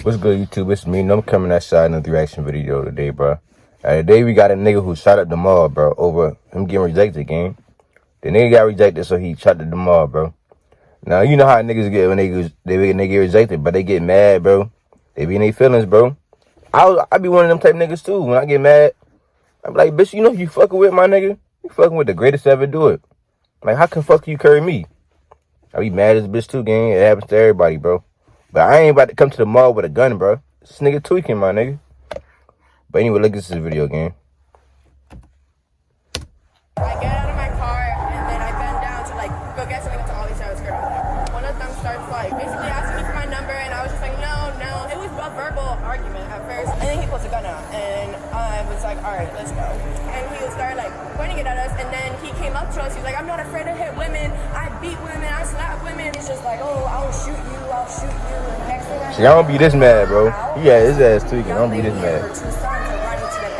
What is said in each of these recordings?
What's good, YouTube? It's me, and I'm coming outside in the reaction video today, bro. Today we got a nigga who shot at the mall, bro, over him getting rejected, gang. The nigga got rejected, so he shot at the mall, bro. Now, you know how niggas get when they get rejected, but they get mad, bro. They be in their feelings, bro. I be one of them type niggas, too. When I get mad, I'm like, bitch, you know you fucking with my nigga? You fucking with the greatest to ever do it. Like, how can fuck you carry me? I be mad as a bitch, too, gang. It happens to everybody, bro. But I ain't about to come to the mall with a gun, bro. This nigga tweaking, my nigga. But anyway, look at this video game. I get out of my car and then I bend down to like go get something to Ollie's skirt over there. One of them starts like basically asking me for my number and I was just like, no. It was a verbal argument at first. And then he pulls a gun out and I was like, all right, let's go. And he started like pointing it at us and then he came up to us. He's like, I'm not afraid to hit women. I beat women. I slap women. He's just like, oh, I'll shoot you. I'll shoot you. And next thing See, I don't be this mad, bro. Yeah, his ass tweaking. I don't be this mad.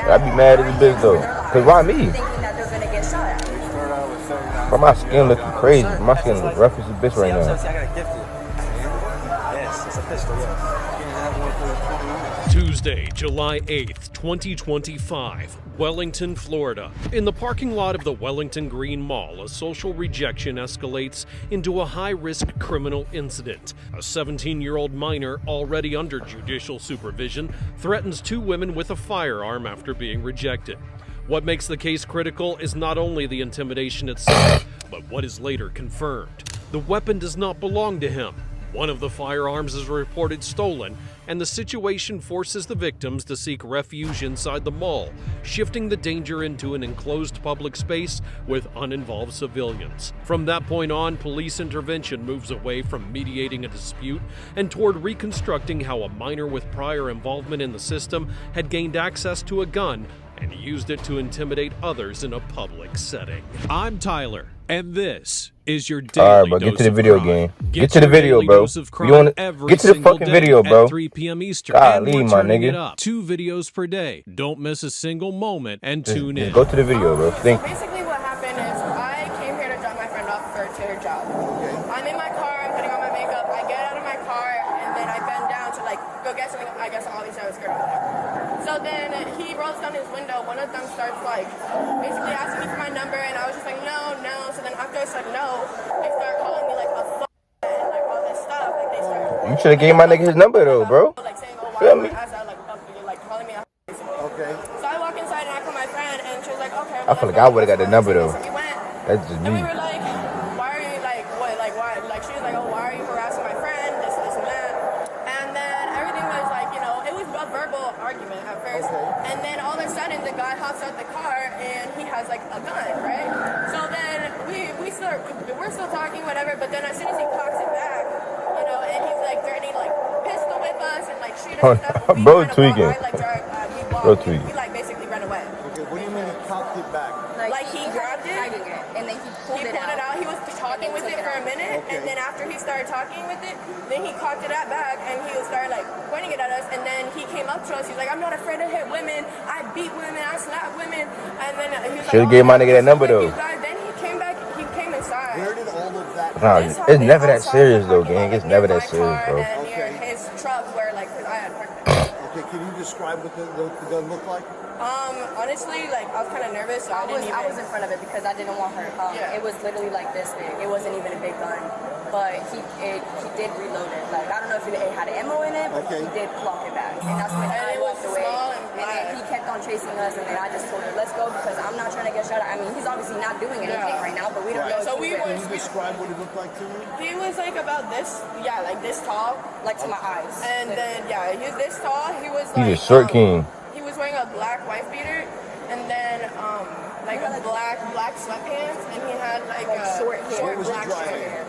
I be mad as a bitch, though. Cause why me? Bro, my skin looking crazy. My skin look rough as a bitch right now. Tuesday, July 8th, 2025, Wellington, Florida. In the parking lot of the Wellington Green Mall, a social rejection escalates into a high-risk criminal incident. A 17-year-old minor, already under judicial supervision, threatens two women with a firearm after being rejected. What makes the case critical is not only the intimidation itself, but what is later confirmed. The weapon does not belong to him. One of the firearms is reported stolen, and the situation forces the victims to seek refuge inside the mall, shifting the danger into an enclosed public space with uninvolved civilians. From that point on, police intervention moves away from mediating a dispute and toward reconstructing how a minor with prior involvement in the system had gained access to a gun and used it to intimidate others in a public setting. I'm Tyler, and this is your daily Alright, bro, get to the video game. Get to the video, bro. You want to get to the fucking video, bro. 3 p.m. Eastern. Golly, And we're my turning nigga. it up. 2 videos per day. Don't miss a single moment and tune in. Just go to the video, bro. Think. So basically what happened is I came here to drop my friend off to her job. I'm in my car, I'm putting on my makeup, I get out of my car and then I bend down to like go get something, I guess Ollie's skirt over there. So then he rolls down his window, one of them starts like basically asking me for my number and I was just like, no. So then after I said no, they start calling me like a and like all this stuff. Like they start. You should have gave my nigga his number, though, bro. Like saying, oh, Feel me? Like calling me a basically. Okay. So I walk inside and I call my friend and she was like, okay. I feel like I would've got the number, though. So we went. That's just And me. we were like, why are you like, what, like, why? Like, she was like, oh, why are you harassing my friend? This, and that. And then everything was like, you know, it was a verbal argument at first. Okay. And then all of a sudden, the guy hops out the car and he has like a gun, right? So then we're still talking, whatever. But then as soon as he cocks it back, you know, and he's like threatening like pistol whip us and like shoot us and stuff. Bro tweaking. Bro We tweaking. like basically ran away. Okay, what do you mean he cocked it back? Like he grabbed it, and then he pulled it out. He was talking with it for a minute, Okay. and then after he started talking with it, then he cocked it at back, and he started like pointing it at us, and then he came up to us. He's like, "I'm not afraid to hit women. I beat women. I slap women." And then he was Should've like, gave my nigga that number, though. Then he came back. He came inside. Where did all of that Nah, This it's happened never that outside serious, the though, parking lot, gang. It's like, never near that my serious, car bro. And near Okay. his truck, where like 'cause I had parked there. Okay, can you describe what the gun looked like? Honestly, like I was kind of nervous, so I was in front of it because I didn't want her. Yeah. It was literally like this big. It wasn't even a big gun, but he did reload it. Like I don't know if it had ammo in it, but Okay. he did block it back, and that's when And I it was walked away. small and And black. then he kept on chasing us, and then I just told her, "Let's go," because I'm not trying to get shot at. I mean, he's obviously not doing anything right now, but we don't know. So if we he will. Can you describe what it looked like to you? He was like about this, like this tall, like to my eyes. and then he was this tall. He was He's like a short king. He was wearing a black wife beater, and then like a black sweatpants, and he had like a short hair. short was he black driving? short hair.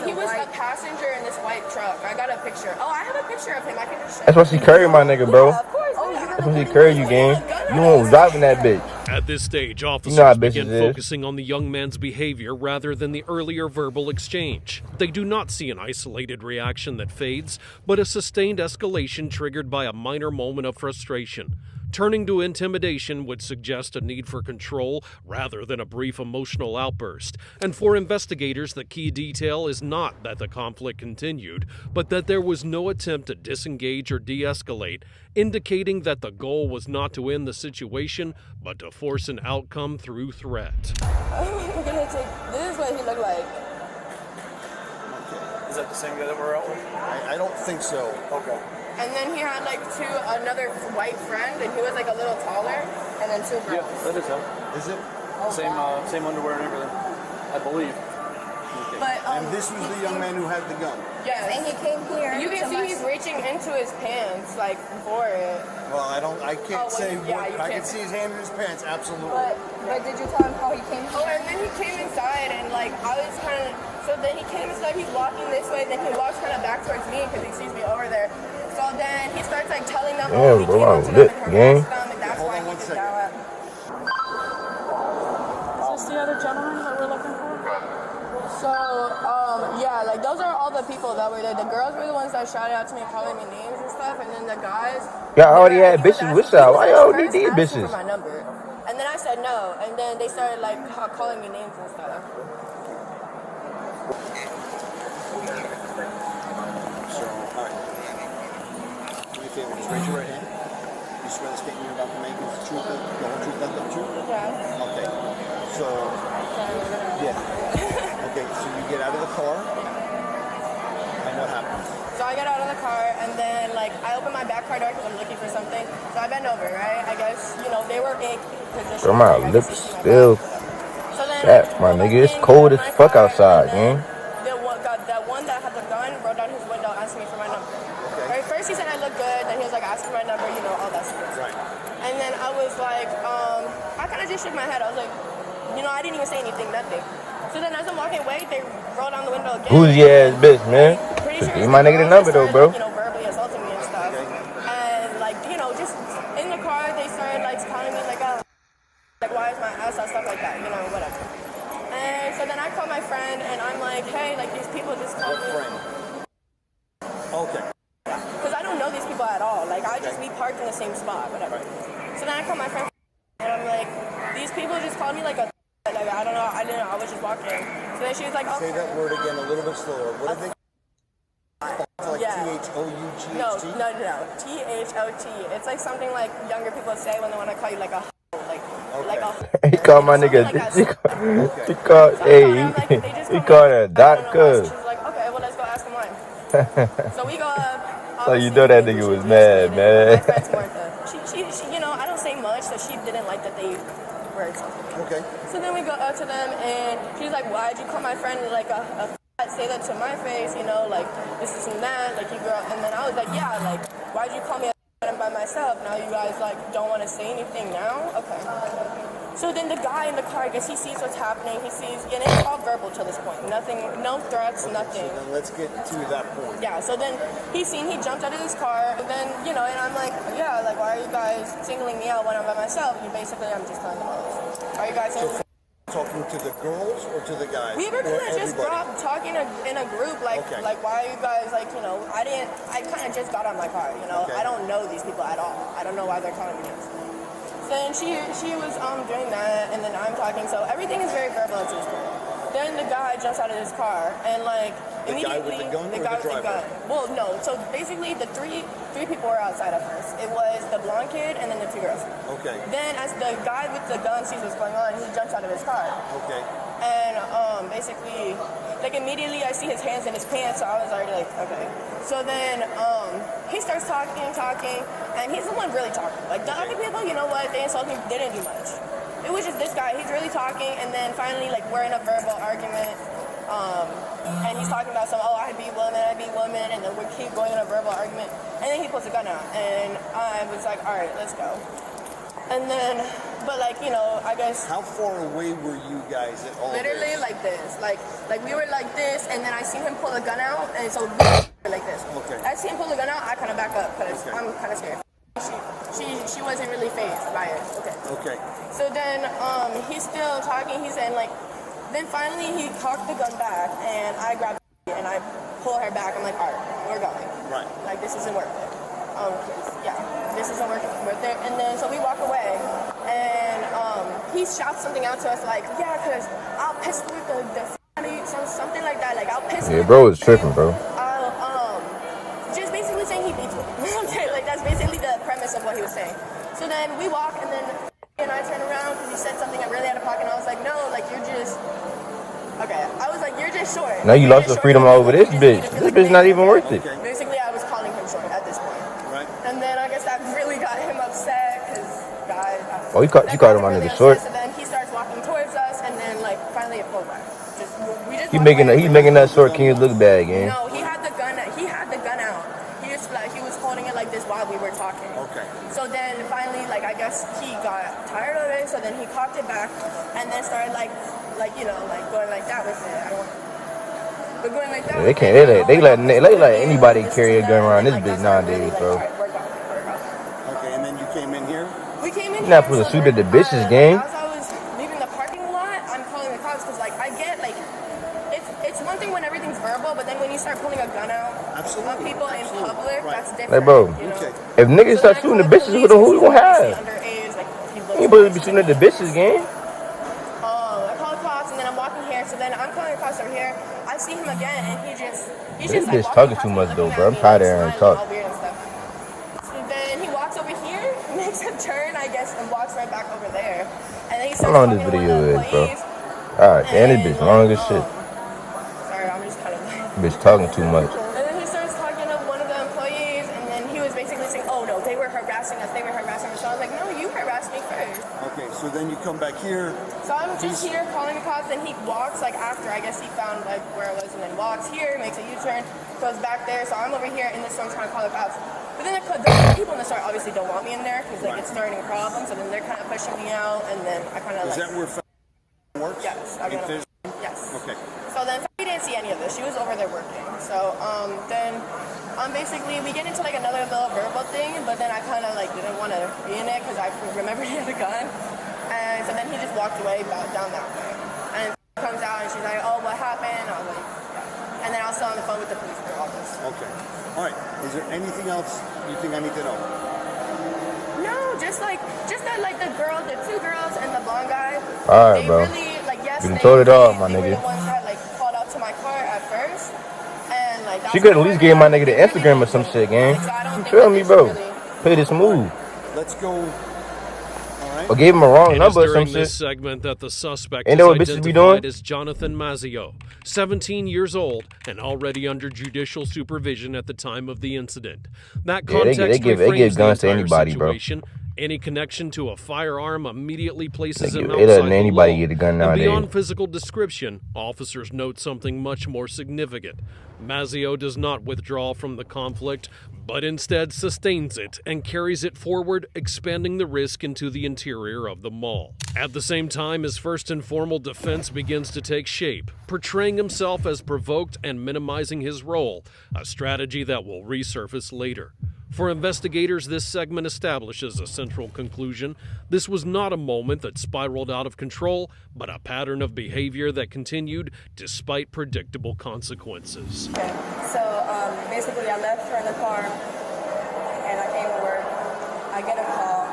He was a passenger in this white truck. I got a picture. Oh, I have a picture of him. I can just show That's why she carried my nigga, bro. Of course. That's why she carried you, gang. You won't driving that bitch. At this stage, officers how begin bitches is. focusing on the young man's behavior rather than the earlier verbal exchange. They do not see an isolated reaction that fades, but a sustained escalation triggered by a minor moment of frustration. Turning to intimidation would suggest a need for control rather than a brief emotional outburst. And for investigators, the key detail is not that the conflict continued, but that there was no attempt to disengage or de-escalate, indicating that the goal was not to end the situation, but to force an outcome through threat. This is what he looked like. Is that the same guy that we're out with? I don't think so. Okay. And then he had like another white friend, and he was like a little taller, and then two girls. Yeah, that is him. Is it? Same underwear and everything, I believe. But And this was the young man who had the gun. yes. And he came here. You can see he's reaching into his pants like for it. Well, I can't Oh, well, say yeah, what. you I can can't. see his hand in his pants. Absolutely. But did you tell him how he came Oh, here? and then he came inside, and like I was kind of. So then he came inside. He's walking this way. Then he walks kind of back towards me because he sees me over there. So then he starts like telling them, Damn, he bro, came I'm up to lit, them and gang. harassed them, and that's Hold why on he one did second. that. Is this the other gentleman that we're looking for? So, yeah, like those are all the people that were there. The girls were the ones that shouted out to me, calling me names and stuff, and then the guys. Y'all already he had was bitches asking- with he y'all. was Why at y'all first need these asking bitches? for my number, and then I said no, and then they started like calling me names and stuff. So, all right. Do me a favor. Just raise your right hand. You swear the statement you're about to make is the truth, the whole truth, nothing but the truth. Yeah. Okay. So, yeah. Okay. So you get out of the car, and what happens? So I get out of the car, and then like I open my back car door because I'm looking for something. So I bend over, right? I guess they were in position. Bro, my like, I could lips see my still back. So then chapped, my I go nigga. It's in, cold get as in my fuck car, outside, and then gang. That one that had the gun rolled down his window, asking me for my number. Okay. Right, first he said I look good, then he was like asking my number, all that stuff. Right. And then I was like, I kind of just shook my head. I was like, I didn't even say anything, nothing. So then as I'm walking away, they rolled down the window again. Who's your ass bitch, man? Pretty sure Give it's my the nigga the girls number that though, bro. started, verbally assaulting me and stuff. And like, just in the car, they started like calling me like, like why is my ass out, stuff like that, whatever. And so then I call my friend and I'm like, hey, like these people just called What me. friend? Okay. Because I don't know these people at all. Like we parked in the same spot, whatever. So then I call my friend and I'm like, these people just called me like a like I don't know, I didn't know, I was just walking. So then she was like, oh, Say that word again a little bit slower. What did they? Like Yeah. THOUGHT? no, THOT. It's like something like younger people say when they want to call you like a like a He called my nigga. He called. Hey, he called her Doc Cuz. She's like, okay, well let's go ask him why. So we go up. So you know that nigga was mad, man. My friend's Martha. She, I don't say much, so she didn't like that they were insulting me. Okay. So then we go up to them, and she's like, why'd you call my friend like a say that to my face, like this and that, like you girl. And then I was like, yeah, like why'd you call me a by myself? Now you guys like don't want to say anything now? Okay. So then the guy in the car, I guess he sees what's happening. He sees, and it's all verbal to this point. Nothing, no threats, nothing. So then let's get to that point. Yeah, so then he jumped out of his car, and then, and I'm like, yeah, like, why are you guys singling me out when I'm by myself? And basically, I'm just telling them all this. Are you guys Talking to the girls or to the guys? We were Or kind of just everybody? talking in a group, like, Okay. like, why are you guys, like, I kind of just got on my car, Okay. I don't know these people at all. I don't know why they're calling me this. So then she was doing that, and then I'm talking, so everything is very verbal at this point. Then the guy jumps out of his car, and like The guy with the gun or the guy with the driver? gun. Well, no. So basically, the three people were outside at first. It was the blonde kid and then the two girls. Okay. Then as the guy with the gun sees what's going on, he jumps out of his car. Okay. And basically, like immediately I see his hands in his pants, so I was already like, okay. So then he starts talking, and he's the one really talking. Like the other people, you know what, they insulted me, they didn't do much. It was just this guy, he's really talking, and then finally, like, we're in a verbal argument, and he's talking about I beat women, and then we keep going in a verbal argument, and then he pulls a gun out, and I was like, all right, let's go. And then, but like, I guess How far away were you guys at all? literally like this, like we were like this, and then I see him pull a gun out, and so we were like this. Okay. I see him pull the gun out, I kind of back up because Okay. I'm kind of scared. She wasn't really fazed by it. Okay. Okay. So then he's still talking. He's saying like, then finally he cocked the gun back, and I grabbed and I pull her back. I'm like, all right, we're going. Right. Like this isn't worth it. yeah, this isn't working with it. And then so we walk away, and he shouts something out to us like, yeah, because I'll piss with the something like that. Like, I'll piss Yeah, with bro is tripping, bro. I'll, just basically saying he beats me. Okay, like, that's basically the premise of what he was saying. So then we walk, and then and I turn around because he said something really out of pocket, and I was like, no, like, you're just, okay. I was like, you're just short. Now you You're lost just the freedom short. over this You just bitch. need to feel This like bitch not even worth it. Basically, I was calling him short at this point. Right. And then I guess that really got him upset because, God. Oh, you called him my nigga short? So then he starts walking towards us, and then, like, finally it pulled back. We just He's walked away. making that short king look bad, gang. No, he had the gun out. He was holding it like this while we were talking. Okay. So then finally, like, I guess he got tired of it, so then he cocked it back and then started like you know, like going like that with it. I don't but going like that. Yeah, they can't. They let anybody carry a gun around this bitch nowadays, bro. Okay, and then you came in here. We came in. You're not supposed to shoot at the bitches, gang. As I was leaving the parking lot, I'm calling the cops because, like, I get, like, it's one thing when everything's verbal, but then when you start pulling a gun out on people in public, that's different. Like, bro, you know? if niggas start shooting the bitches, who you gonna have? Underage, like, he You ain't supposed to be shooting at the bitches, gang. I call the cops, and then I'm walking here. So then I'm calling the cops over here. I see him again, and he's This just bitch like, talking walking too past much me, though, looking bro. at I'm me, tired of like, hearing her smiling, talk. all weird and stuff. So then he walks over here, makes a turn, I guess, and walks right back over there. And then he starts How long this talking to video one of the is, bro? employees, Alright, damn, this bitch long as shit. Sorry, I'm just kind of like. Bitch talking too much. And then he starts talking to one of the employees, and then he was basically saying, oh no, they were harassing us. So I was like, no, you harassed me first. Okay, so then you come back here. So I'm just here calling the cops, and he walks like after. I guess he found like where I was, and then walks here, makes a U-turn, goes back there. So I'm over here in the store trying to call the cops. But then the people in the store obviously don't want me in there because like it's starting problems. So then they're kind of pushing me out, and then I kind of Is like. that where works? Yes, yes. Okay. So then we didn't see any of this. She was over there working. So then basically we get into like another little verbal thing, but then I kind of like didn't want to be in it because I remembered he had a gun. And so then he just walked away down that way. And comes out and she's like, oh, what happened? I was like, yeah. And then I was still on the phone with the police office. Okay. All right. Is there anything else you think I need to know? No, just that like the two girls and the blonde guy. All right, they bro. Really, like, yes, You done told it all, my they were nigga. the ones that like called out to my car at first, and like She could at least give my nigga the Instagram or some shit, gang. You feel me, bro? Play this move. Let's go. All right. Or gave him a wrong It is number or some during shit. this segment that the suspect Ain't is that what bitches be identified doing? as Jonathan Mazzio, 17 years old and already under judicial supervision at the time of the incident. That Yeah, they context give reframes guns the to entire anybody, bro. situation. Any connection to a firearm immediately places him They letting outside the anybody law. get a gun And nowadays. beyond physical description, officers note something much more significant. Mazzio does not withdraw from the conflict, but instead sustains it and carries it forward, expanding the risk into the interior of the mall. At the same time, his first informal defense begins to take shape, portraying himself as provoked and minimizing his role, a strategy that will resurface later. For investigators, this segment establishes a central conclusion. This was not a moment that spiraled out of control, but a pattern of behavior that continued despite predictable consequences. Okay. So basically, I left her in the car, and I came to work. I get a call,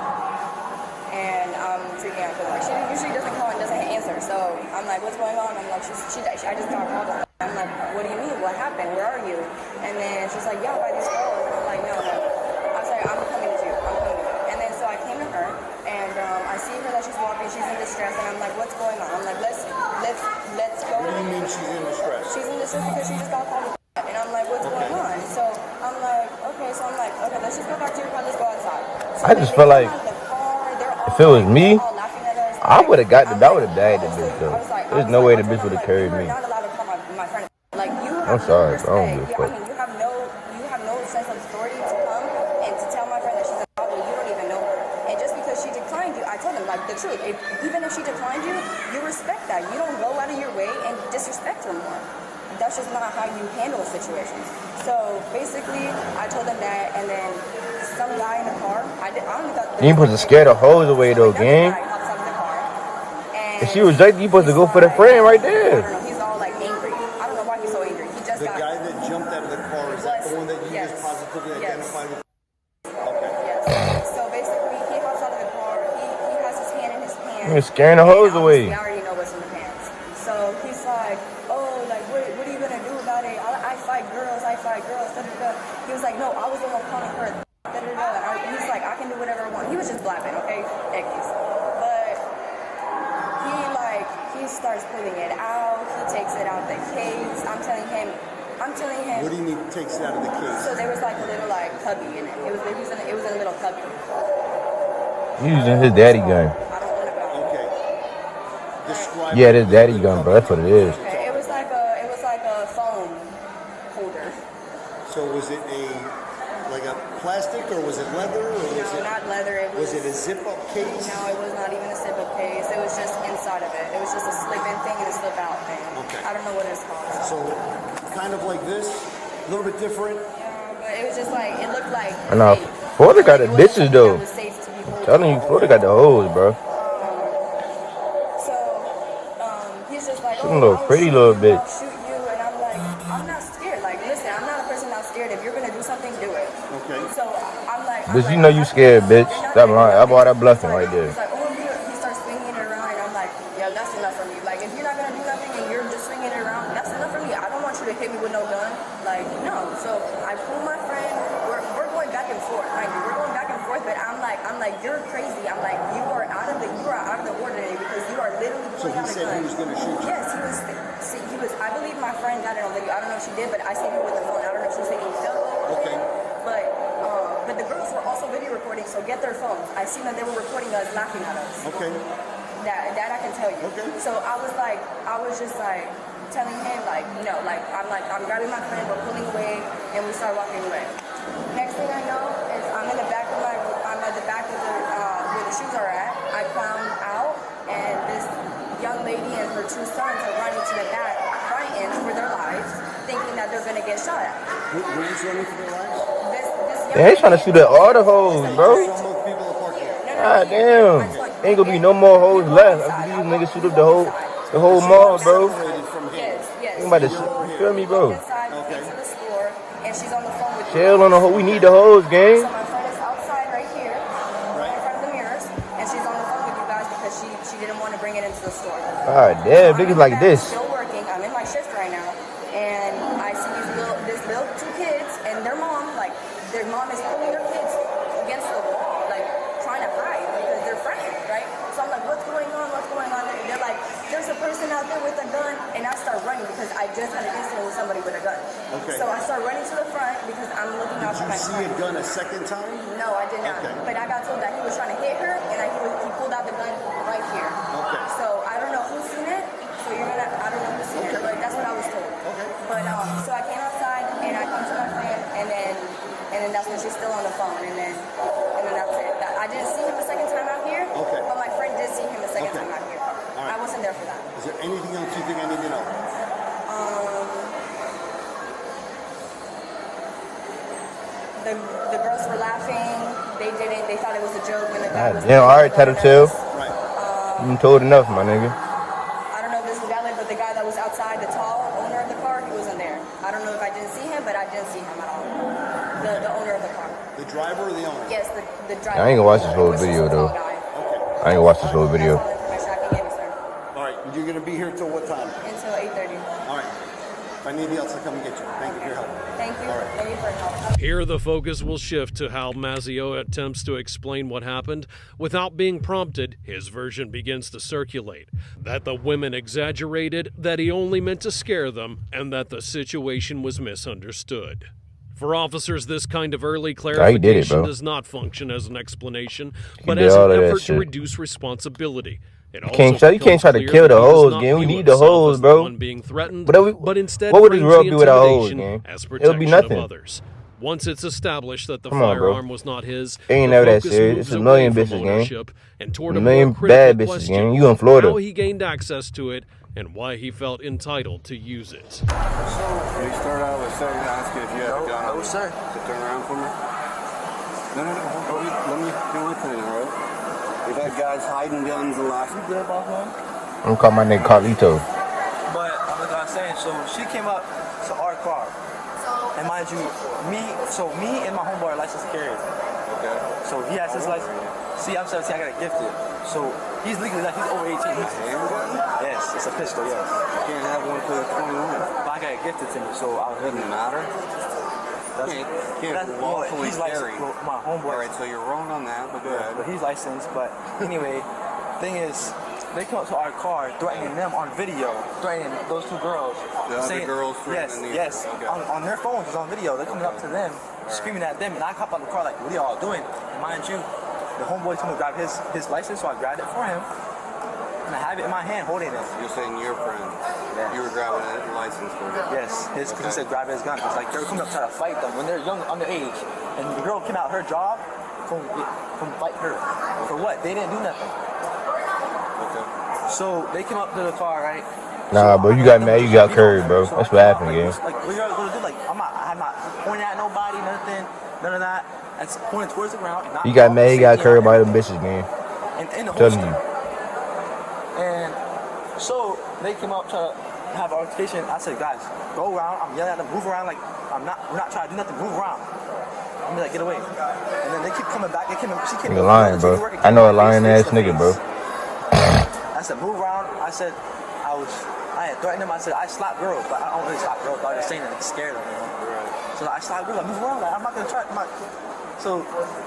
and I'm freaking out because like, she usually doesn't call and doesn't answer. So I'm like, "What's going on?" I'm like, "I just got called." I'm like, "What do you mean? What happened? Where are you?" And then she's like, "Yeah, by these girls." And I'm like, "No." I was like, "I'm coming to you. I'm coming to you." And then so I came to her, and I see her that she's walking. She's in distress, and I'm like, "What's going on?" I'm like, "Let's go." What do you mean she's in distress? She's in distress because she just got called. And I'm like, "What's going on?" So I'm like, "Okay." So I'm like, "Okay, let's just go back to your car. Let's go outside." So I just feel like if it was me, I would have got the. I would have bagged the bitch though. There's no way the bitch would have carried me. I'm sorry, bro. I don't give a fuck. I mean, you have no sense of authority to come and to tell my friend that she's a problem. You don't even know her. And just because she declined you, I told them like the truth. Even if she declined you, you respect that. You don't go out of your way and disrespect her more. That's just not how you handle situations. So basically, I told them that, and then some guy in the car. I only thought You ain't supposed to scare the hoes away though, gang. If she was like, you supposed to go for the friend right I there. don't know. He's all like angry. I don't know why he's so angry. He just The got. guy that jumped out of the car, is that the one that you Yes. just positively Yes. identified with? You're scaring the hoes away. I already know what's in the pants. So he's like, oh, like, what are you gonna do about it? I fight girls, da, da, da. He was like, no, I was the one calling her, da, da, da. He's like, I can do whatever I want. He was just blabbing, okay? Eggies. But he starts pulling it out. He takes it out the case. I'm telling him. What do you mean takes it out of the case? So there was like a little like cubby in it. It was in a little cubby. He's using his daddy gun. I don't want to go. Okay. Describe. Yeah, this daddy gun, bro. That's what it is. Okay, it was like a phone holder. So was it like a plastic or was it leather or was No, it not leather. was it a zip-up case? No, it was not even a zip-up case. It was just inside of it. It was just a slip-in thing and a slip-out thing. Okay. I don't know what it's called. So kind of like this, a little bit different. Yeah, but it was just like, it looked like I know. safe. Florida got the It wasn't bitches, something though. that was safe to be holding. Telling you, Florida got the hoes, bro. So he's just like, She's a little pretty little bitch. I'll shoot you, and I'm like, I'm not scared. Like, listen, I'm not a person that's scared. If you're gonna do something, do it. Okay. So I'm like, Bitch, you know you scared, bitch. Stop lying. I'm all that bluffing right there. He's like, oh, he starts swinging it around, and I'm like, yeah, that's enough for me. Like, if you're not gonna do nothing and you're just swinging it around, that's enough for me. I don't want you to hit me with no gun. Like, no. So I pull my friend. We're going back and forth. Like, we're going back and forth, but I'm like, you're crazy. I'm like, you are out of the ordinary because you are literally So pulling he out a said gun. he was going to shoot you. Yes, he was. I believe my friend got it on video. I don't know if she did, but I saved it with the phone. I don't know if she's taking film. Okay. But the girls were also video recording, so get their phones. I seen that they were recording us laughing at us. Okay. That I can tell you. Okay. So I was just like telling him I'm grabbing my friend, we're pulling away, and we start walking away. Next thing I know is I'm at the back of where the shoes are at. I found out, and this young lady and her two sons are running to the back, frightened for their lives, thinking that they're gonna get shot at. Who's running for their lives? They ain't trying to shoot at all the hoes, bro. Some of the people are parking. God damn. Ain't gonna be no more hoes left after these niggas shoot up the whole mall, bro. Separated from him. Yes. You about to feel me, bro? Inside, into the store, and she's on the phone with Chill on the hoe. We need the hoes, gang. So my friend is outside right here, right in front of the mirrors, and she's on the phone with you guys because she didn't want to bring it into the store. God damn, niggas like this. Still working. I'm in my shift right now, and I see this little two kids and their mom is pulling their kids against the wall, like trying to hide because they're frightened, right? So I'm like, what's going on? And they're like, there's a person out there with a gun, and I start running because I just had an incident with somebody with a gun. Okay. So I start running to the front because I'm looking out for Did my you see friend. a gun a second time? No, I did not. Okay. But I got told that he was trying to hit her, and he pulled out the gun right here. Okay. So I don't know who's seen it. So I don't know who's seen it, but that's what I was told. Okay. But so I came outside and I come to my friend, and then that's when she's still on the phone, and then that's it. I didn't see him a second time out here. Okay. But my friend did see him a second Okay. time out here. All right. I wasn't there for that. Is there anything else you think I need to know? The girls were laughing. They thought it was a joke when the guy was. Damn, all right, Tattletale. Right. You told enough, my nigga. I don't know if this is valid, but the guy that was outside, the tall owner of the car, he wasn't there. I don't know if I didn't see him, but I didn't see him at all. The owner of the car. The driver or the owner? Yes, the driver. I ain't gonna watch this whole Was just video, a tall though. guy. Okay. I ain't gonna watch this whole video. That's all the information I can give you, sir. All right. You're going to be here till what time? Until 8:30. All right. If I need anything else, I'll come and get you. Thank you for your help. Thank you. All right. Thank you for your help. Here, the focus will shift to how Mazzeo attempts to explain what happened. Without being prompted, his version begins to circulate. That the women exaggerated, that he only meant to scare them, and that the situation was misunderstood. For officers, this kind of early clarification does not function as an explanation, but as an effort to reduce responsibility. You can't try to kill the hoes, gang. We need the hoes, bro. Being threatened, but instead what would this world be without hoes, gang? It would be nothing. Others. Once it's established that the firearm was not his, ain't never that serious. It's a million bitches, gang. A million bad bitches, gang. You in Florida. How he gained access to it and why he felt entitled to use it. So, you start out with saying, asking if you have a gun. No, sir. So turn around for me. No. Let me do my thing, all right? We've had guys hiding guns the last. You good, boss man? I'm gonna call my nigga Carlito. But like I was saying, so she came up to our car. And mind you, me and my homeboy are licensed carriers. Okay. So he has his license. See, I'm 17, I got it gifted. So he's legally like he's over 18. Yes, it's a pistol, yes. You can't have one till you're 21. But I got it gifted to me, so I was Doesn't matter. Can't lawfully carry. My homeboy. All right, so you're wrong on that, but go ahead. But he's licensed. But anyway, thing is, they come up to our car threatening them on video, threatening those two girls. The other girls threatening these? Yes, Okay. on their phones, it's on video. They're coming up to them, screaming at them, and I hop out the car like, what are y'all doing? And mind you, the homeboy told me to grab his license, so I grabbed it for him, and I have it in my hand holding it. You're saying your friend. Yeah. You were grabbing a license for him. Yes, he said grab his gun. It's like they're coming up trying to fight them when they're young, underage, and the girl came out her job, come fight her. For what? They didn't do nothing. Okay. So they came up to the car, right? Nah, bro, you got mad, you got curved, bro. That's what happened, gang. Like, what you gonna do? Like, I'm not pointing at nobody, nothing, none of that. That's pointing towards the ground. You got mad, you got curved by them bitches, gang. And the Telling holster. you. And so they came up trying to have an altercation. I said, guys, go around. I'm yelling at them, move around. Like, we're not trying to do nothing. Move around. I'm like, get away. And then they keep coming back. She came. You're lying, bro. I know a lying ass nigga, bro. I said, move around. I said, I had threatened him. I said, I slap girls, but I don't really slap girls. But I was just saying that it's scared of them, you know? So I slap girls. I move around. Like, I'm not gonna try. So,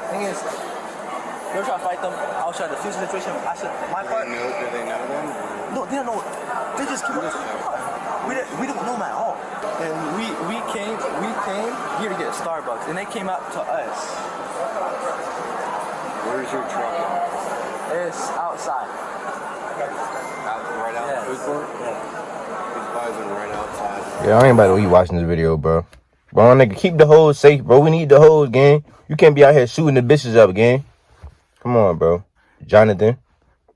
thing is, they were trying to fight them. I was trying to defuse the situation. I said, my part. Do they know them? No, they don't know. They just came up to the car. We don't know them at all. And we came here to get Starbucks, and they came up to us. Where's your truck? It's outside. Right out Yeah. the food court? Yeah. He's buzzing right outside. Yeah, I ain't about to keep watching this video, bro. Bro, nigga, keep the hoes safe, bro. We need the hoes, gang. You can't be out here shooting the bitches up, gang. Come on, bro. Jonathan.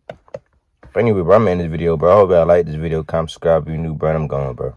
But anyway, bro, I'm in this video, bro. I hope y'all like this video. Comment, subscribe if you're new, bro. I'm going, bro.